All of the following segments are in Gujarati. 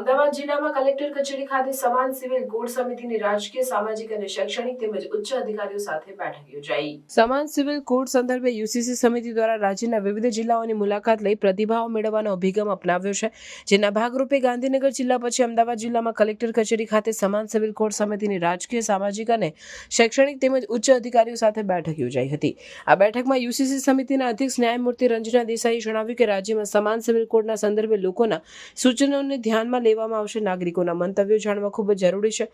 અમદાવાદ જિલ્લામાં કલેક્ટર કચેરી ખાતે સમાન સિવિલ કોડ સમિતિની રાજકીય, સામાજિક અને શૈક્ષણિક તેમજ ઉચ્ચ અધિકારીઓ સાથે બેઠક યોજાઈ। સમાન સિવિલ કોડ સંદર્ભે યુસીસી સમિતિ દ્વારા રાજ્યના વિવિધ જિલ્લાઓની મુલાકાત લઈ પ્રતિભાવ મેળવવાનો અભિગમ અપનાવ્યો છે, જેના ભાગરૂપે ગાંધીનગર જિલ્લા પછી અમદાવાદ જિલ્લામાં કલેક્ટર કચેરી ખાતે સમાન સિવિલ કોડ સમિતિની રાજકીય, સામાજિક અને શૈક્ષણિક તેમજ ઉચ્ચ અધિકારીઓ સાથે બેઠક યોજાઈ હતી। આ બેઠકમાં યુસીસી સમિતિના અધ્યક્ષ ન્યાયમૂર્તિ રંજના દેસાઈએ જણાવ્યું કે રાજ્યમાં સમાન સિવિલ કોડના સંદર્ભે લોકોના સૂચનોને ધ્યાનમાં લેવામાં આવશે। નાગરિકોના મંતવ્યો જાણવા ખૂબ જ જરૂરી છે।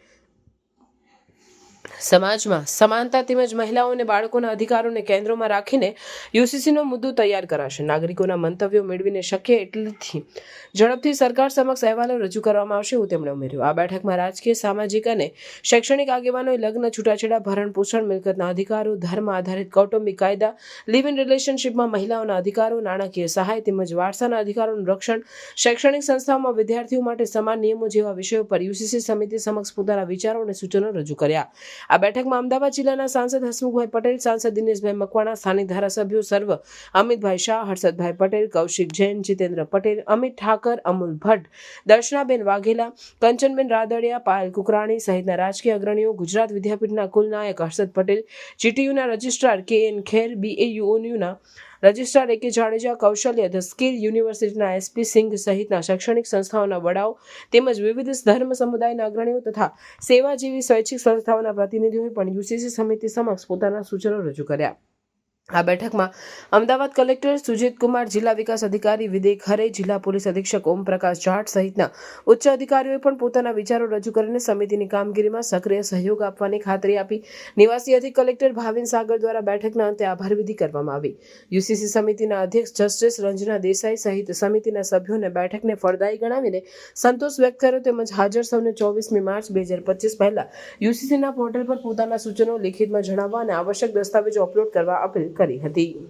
સમાજમાં સમાનતા તેમજ મહિલાઓ અને બાળકોના અધિકારોને કેન્દ્રમાં રાખીને યુસીસીનો મુદ્દો તૈયાર કરાશે। નાગરિકોના મંતવ્યો મેળવીને શક્ય એટલી ઝડપથી સરકાર સમક્ષ અહેવાલો રજૂ કરવામાં આવશે એવું તેમણે ઉમેર્યું। આ બેઠકમાં રાજકીય, સામાજિક અને શૈક્ષણિક આગેવાનોએ લગ્ન, છૂટાછેડા, ભરણ પોષણ, મિલકતના અધિકારો, ધર્મ આધારિત કૌટુંબિક કાયદા, લિવ ઇન રિલેશનશીપમાં મહિલાઓના અધિકારો, નાણાકીય સહાય તેમજ વારસાના અધિકારોનું રક્ષણ, શૈક્ષણિક સંસ્થાઓમાં વિદ્યાર્થીઓ માટે સમાન નિયમો જેવા વિષયો પર યુસીસી સમિતિ સમક્ષ પોતાના વિચારો અને સૂચનો રજૂ કર્યા। આ બેઠકમાં અમદાવાદ જિલ્લાના સાંસદ હસમુખભાઈ પટેલ, સાંસદ દિનેશભાઈ મકવાણા, સ્થાનિક ધારાસભ્યો સર્વ અમિતભાઈ શાહ, હર્ષદભાઈ પટેલ, કૌશિક જૈન, જીતેન્દ્ર પટેલ, અમિત ઠાકર, અમુલ ભટ્ટ, દર્શનાબેન વાઘેલા, કંચનબેન રાદડિયા, પાયલ કુકરાણી સહિતના રાજકીય અગ્રણીઓ, ગુજરાત વિદ્યાપીઠના કુલનાયક હર્ષદ પટેલ, જીટીયુના રજિસ્ટ્રાર કે.એન. ખેર, બીએયુઓયુના રજિસ્ટ્રાર એ.કે. જાડેજા, કૌશલ્ય ધ સ્કિલ યુનિવર્સિટીના એસપી સિંઘ સહિતના શૈક્ષણિક સંસ્થાઓના વડાઓ તેમજ વિવિધ ધર્મ સમુદાયના અગ્રણીઓ તથા સેવાજીવી સ્વૈચ્છિક સંસ્થાઓના પ્રતિનિધિઓએ પણ યુસીસી સમિતિ સમક્ષ પોતાના સૂચનો રજૂ કર્યા। આ બેઠકમાં અમદાવાદ કલેક્ટર સુજીત કુમાર, જિલ્લા વિકાસ અધિકારી વિદય ખરે, જિલ્લા પોલીસ અધિક્ષક ઓમપ્રકાશ જાટ સહિતના ઉચ્ચ અધિકારીઓએ પણ પોતાના વિચારો રજૂ કરીને સમિતિની કામગીરીમાં સક્રિય સહયોગ આપવાની ખાતરી આપી। નિવાસી અધિક કલેક્ટર ભાવિન સાગર દ્વારા બેઠકના અંતે આભાર વિધિ કરવામાં આવી। યુસીસી સમિતિના અધ્યક્ષ જસ્ટિસ રંજના દેસાઈ સહિત સમિતિના સભ્યોને બેઠકને ફળદાયી ગણાવીને સંતોષ વ્યક્ત કર્યો તેમજ હાજર સૌને 24મી માર્ચ 2025 પહેલા યુસીસીના પોર્ટલ પર પોતાના સૂચનો લેખિતમાં જણાવવા અને આવશ્યક દસ્તાવેજો અપલોડ કરવા અપીલ કરી હતી।